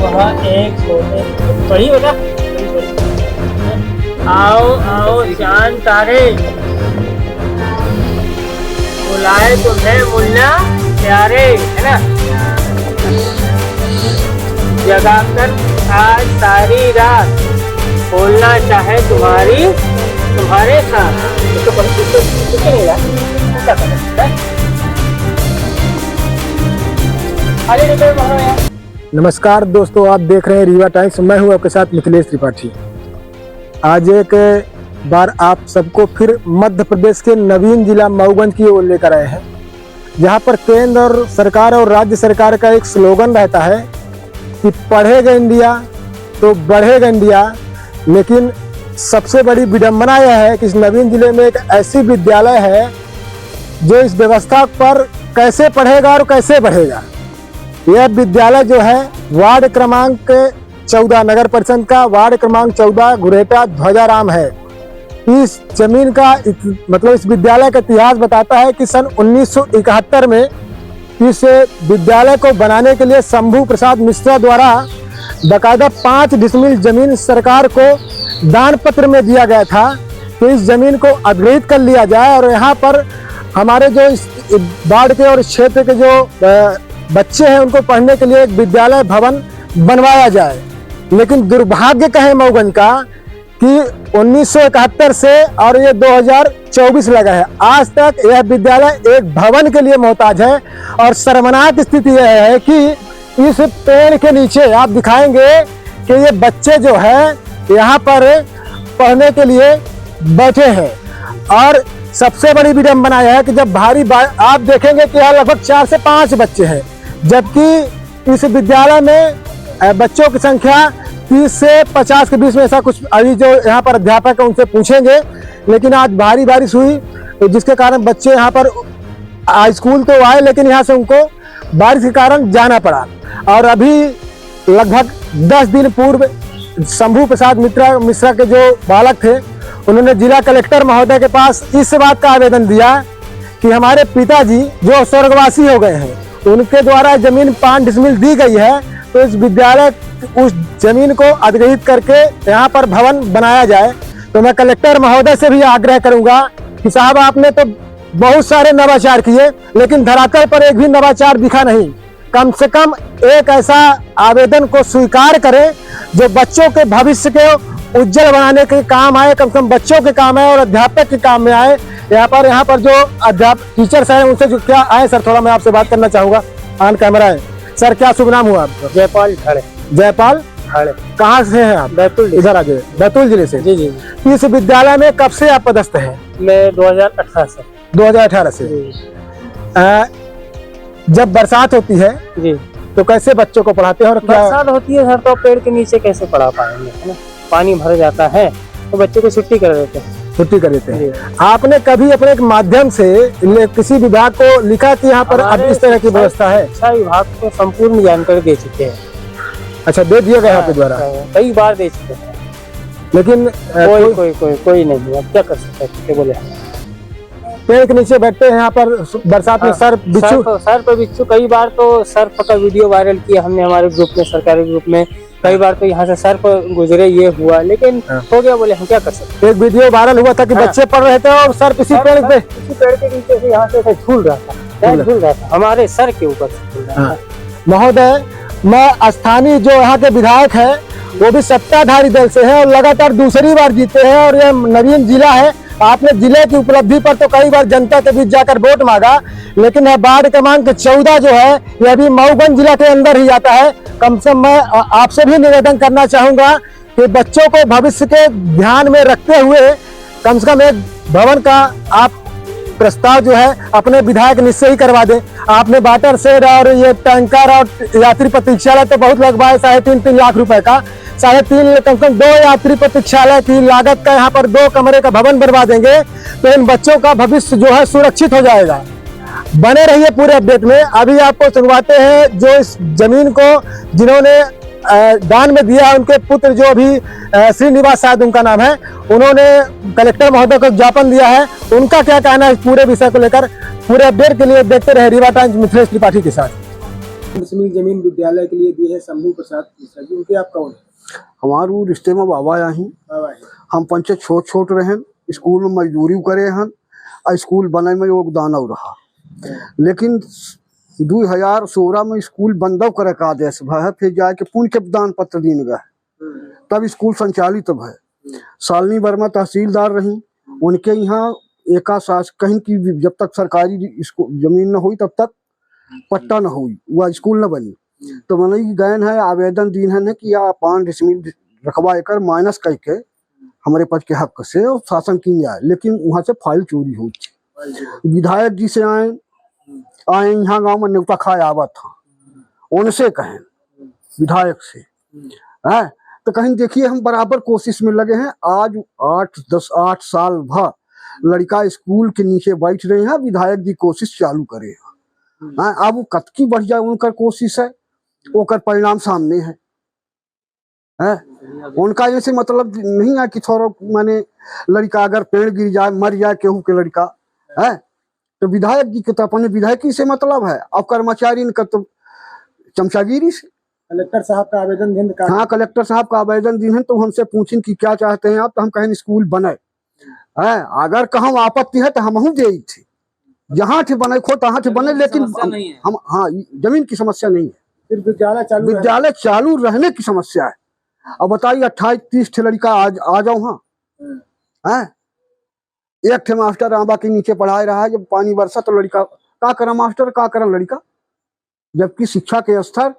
वहाँ एक छोटे बड़ी बेटा आओ आओ चांद तारे बुलाए तुम्हें मुन्ना प्यारे, है ना। जगाकर आज सारी रात बोलना चाहे तुम्हारे साथ। नमस्कार दोस्तों, आप देख रहे हैं रीवा टाइम्स। मैं हूं आपके साथ मिथिलेश त्रिपाठी। आज एक बार आप सबको फिर मध्य प्रदेश के नवीन जिला मऊगंज की ओर लेकर आए हैं, जहां पर केंद्र और सरकार और राज्य सरकार का एक स्लोगन रहता है कि पढ़ेगा इंडिया तो बढ़ेगा इंडिया। लेकिन सबसे बड़ी विडंबना यह है कि इस नवीन जिले में एक ऐसी विद्यालय है जो इस व्यवस्था पर कैसे पढ़ेगा और कैसे बढ़ेगा। यह विद्यालय जो है वार्ड क्रमांक 14 नगर परिषद का वार्ड क्रमांक 14 घुरेटा ध्वजाराम है। इस जमीन का मतलब इस विद्यालय का इतिहास बताता है कि सन 1971 में इस विद्यालय को बनाने के लिए शंभू प्रसाद मिश्रा द्वारा बाकायदा 5 डिसमिल जमीन सरकार को दान पत्र में दिया गया था कि इस जमीन को अधिग्रहित कर लिया जाए और यहाँ पर हमारे जो इस वार्ड के और इस क्षेत्र के जो बच्चे हैं उनको पढ़ने के लिए एक विद्यालय भवन बनवाया जाए। लेकिन दुर्भाग्य कहे मऊगंज का कि 1971 से और ये 2024 लगा है, आज तक यह विद्यालय एक भवन के लिए मोहताज है। और शर्मनाक स्थिति यह है कि इस पेड़ के नीचे आप दिखाएंगे कि ये बच्चे जो है यहाँ पर पढ़ने के लिए बैठे हैं। और सबसे बड़ी विडंबना यह है कि जब आप देखेंगे कि यहाँ लगभग 4 से 5 बच्चे हैं, जबकि इस विद्यालय में बच्चों की संख्या 30 से 50 के बीच में ऐसा कुछ। अभी जो यहाँ पर अध्यापक है उनसे पूछेंगे, लेकिन आज भारी बारिश हुई जिसके कारण बच्चे यहाँ पर स्कूल तो आए लेकिन यहाँ से उनको बारिश के कारण जाना पड़ा। और अभी लगभग 10 दिन पूर्व शंभू प्रसाद मिश्रा के जो बालक थे उन्होंने जिला कलेक्टर महोदय के पास इस बात का आवेदन दिया कि हमारे पिताजी जो स्वर्गवासी हो गए हैं उनके द्वारा जमीन 5 डिसमिल दी गई है, तो इस विद्यालय उस जमीन को अधिग्रहित करके यहाँ पर भवन बनाया जाए। तो मैं कलेक्टर महोदय से भी आग्रह करूंगा कि साहब आपने तो बहुत सारे नवाचार किए लेकिन धरातल पर एक भी नवाचार दिखा नहीं। कम से कम एक ऐसा आवेदन को स्वीकार करें जो बच्चों के भविष्य के उज्जवल बनाने के काम आए, कम से कम बच्चों के काम आए और अध्यापक के काम में आए। यहाँ पर जो अध्यापक टीचर्स हैं उनसे जो क्या आए सर, थोड़ा मैं आपसे बात करना चाहूँगा। ऑन कैमरा है सर, क्या शुभ नाम हुआ आपका? जयपाल ठाड़े। जयपाल ठाड़े, कहाँ से हैं आप? बैतूल। इधर आ जाए, बैतूल जिले से। जी जी। इस विद्यालय में कब से आप पदस्थ हैं? मैं 2018 से। 2018 से। जब बरसात होती है जी तो कैसे बच्चों को पढ़ाते हैं और क्या? बरसात होती है सर तो पेड़ के नीचे कैसे पढ़ा पाएंगे, है ना। पानी भर जाता है तो बच्चे को छुट्टी कर देते हैं। आपने कभी अपने एक माध्यम से किसी विभाग को लिखा कि यहाँ पर अब इस तरह की व्यवस्था है? शिक्षा विभाग को संपूर्ण जानकारी दे चुके हैं। अच्छा, दे दिया गया आपके द्वारा? कई बार दे चुके हैं लेकिन कोई नहीं। अब क्या कर सकते हैं? बोले पेड़ के नीचे बैठते हैं यहाँ पर बरसात में। सर पे बिच्छू कई बार तो सर का वीडियो वायरल किया हमने हमारे ग्रुप में, सरकारी ग्रुप में। कई बार तो यहाँ से सर पर गुजरे, ये हुआ, लेकिन हो गया। बोले हम क्या कर सकते। एक वीडियो वायरल हुआ था कि बच्चे पढ़ रहे थे और सर किसी पेड़ के नीचे से यहाँ से झूल रहा था, हमारे सर के ऊपर से झूल रहा था। महोदय, मैं स्थानीय जो यहाँ के विधायक है वो भी सत्ताधारी दल से है और लगातार दूसरी बार जीते हैं और यह नवीन जिला है। आपने जिले की उपलब्धि पर तो कई बार जनता के बीच जाकर वोट मांगा, लेकिन यह वार्ड क्रमांक 14 जो है यह भी मऊगंज जिला के अंदर ही आता है। कम से कम मैं आपसे भी निवेदन करना चाहूंगा कि बच्चों को भविष्य के ध्यान में रखते हुए कम से कम एक भवन का आप प्रस्ताव जो है अपने विधायक निश्चय ही करवा दें। आपने वाटर शेड और ये टैंकर और यात्री प्रतीक्षालय तो बहुत लगवाए, 3.5 लाख रुपए का। 3.5 कम से कम 2 यात्री प्रतीक्षालय की लागत का यहाँ पर 2 कमरे का भवन बनवा देंगे तो इन बच्चों का भविष्य जो है सुरक्षित हो जाएगा। बने रहिए पूरे अपडेट में। अभी आपको सुनवाते हैं जो इस जमीन को जिन्होंने दान में दिया है, उनके पुत्र जो अभी श्रीनिवास शायद उनका नाम है, उन्होंने कलेक्टर महोदय को ज्ञापन दिया है। उनका क्या कहना है इस पूरे विषय को लेकर? पूरे अपडेट के लिए देखते रहे रीवा टाइम्स मिथिलेश त्रिपाठी के साथ। डिसमिल जमीन विद्यालय के लिए दी है शंभू प्रसाद मिश्रा जी, उनके आप कौन है? हमारू रिश्ते में बाबा आही। हम पंचे छोट छोट रहे, स्कूल में मजदूरी करे हन और स्कूल बने में योगदान और रहा, लेकिन 2016 में स्कूल बंद करे का आदेश भय, फिर जाके पुण्य के दान पत्र दिन गए, तब स्कूल संचालित भय। सालनी वर्मा तहसीलदार रही, उनके यहाँ एका सास कहीं की जब तक सरकारी जमीन न हुई तब तक पट्टा न हुई, वह स्कूल न बनी। तो मैंने गए है आवेदन दीन है कि आप 5 डिसमिल रकबा एकर माइनस करके हमारे पद के हक से और शासन की जाए, लेकिन वहाँ से फाइल चोरी हुई थी। विधायक जी से आए यहाँ गांव में न्योता खाए आवा था, उनसे कहें विधायक से है, तो कहीं देखिए हम बराबर कोशिश में लगे हैं। आज 8 साल भर लड़का स्कूल के नीचे बैठ रहे हैं, विधायक जी कोशिश चालू करे हैं। अब वो कतकी बढ़ जाए उनका कोशिश है, ओकर परिणाम सामने है। उनका ऐसे मतलब नहीं है कि थोड़ा माने लड़का अगर पेड़ गिर जाए मर जाए केहू के लड़का है, तो विधायक जी के तो अपने विधायकी से मतलब है, अब कर्मचारी का तो चमचागिरी से। कलेक्टर साहब का आवेदन दिन का, हाँ कलेक्टर साहब का आवेदन दिन है, तो हमसे पूछें कि क्या चाहते हैं आप, तो हम कहें स्कूल बने है, अगर कहूँ आपत्ति है तो हम दे थे, जहाँ थे बने खो तहाँ थे बने, लेकिन हम हाँ जमीन की समस्या नहीं है, फिर विद्यालय चालू रहने की समस्या है। अब बताइए 28-30 लड़का आ जाओ हाँ, एक ठे मास्टर आंबा के नीचे पढ़ाए रहा है, जब पानी बरसा तो लड़का का करा मास्टर का करा लड़का, जबकि शिक्षा के स्तर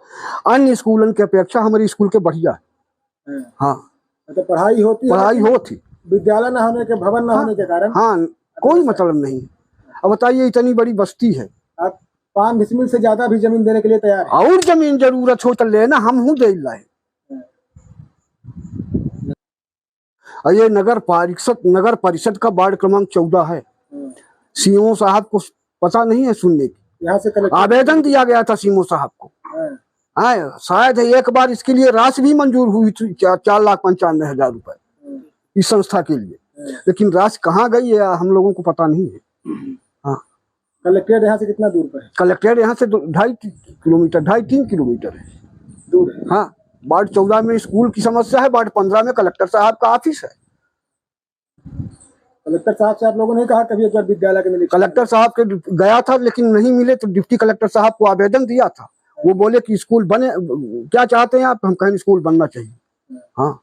अन्य स्कूलों की अपेक्षा हमारे स्कूल के बढ़िया है। हाँ तो पढ़ाई होती विद्यालय न होने के, भवन न होने के कारण हाँ कोई मतलब नहीं। अब बताइए इतनी बड़ी बस्ती है, आप 5 डिसमिल से ज्यादा भी जमीन देने के लिए तैयार है? और जमीन जरूरत हो तो लेना, हम हूँ दे लाए। ये नगर परिषद का वार्ड क्रमांक 14 है। सीओ साहब को पता नहीं है सुनने की, यहाँ से आवेदन दिया गया था सीओ साहब को, शायद एक बार इसके लिए राशि भी मंजूर हुई थी 4,95,000 रुपए इस संस्था के लिए, लेकिन राशि कहाँ गई है हम लोगों को पता नहीं है। हाँ कलेक्ट्रेट यहाँ से कितना दूर पर है? कलेक्ट्रेट यहाँ से 2.5-3 किलोमीटर है दूर है। हाँ, वार्ड 14 में स्कूल की समस्या है, वार्ड 15 में कलेक्टर साहब का ऑफिस है। कलेक्टर साहब से आप लोगों ने कहा कभी एक बार विद्यालय के मिले? कलेक्टर साहब के गया था लेकिन नहीं मिले, तो डिप्टी कलेक्टर साहब को आवेदन दिया था, वो बोले कि स्कूल बने, क्या चाहते हैं आप, हम कहें स्कूल बनना चाहिए। हाँ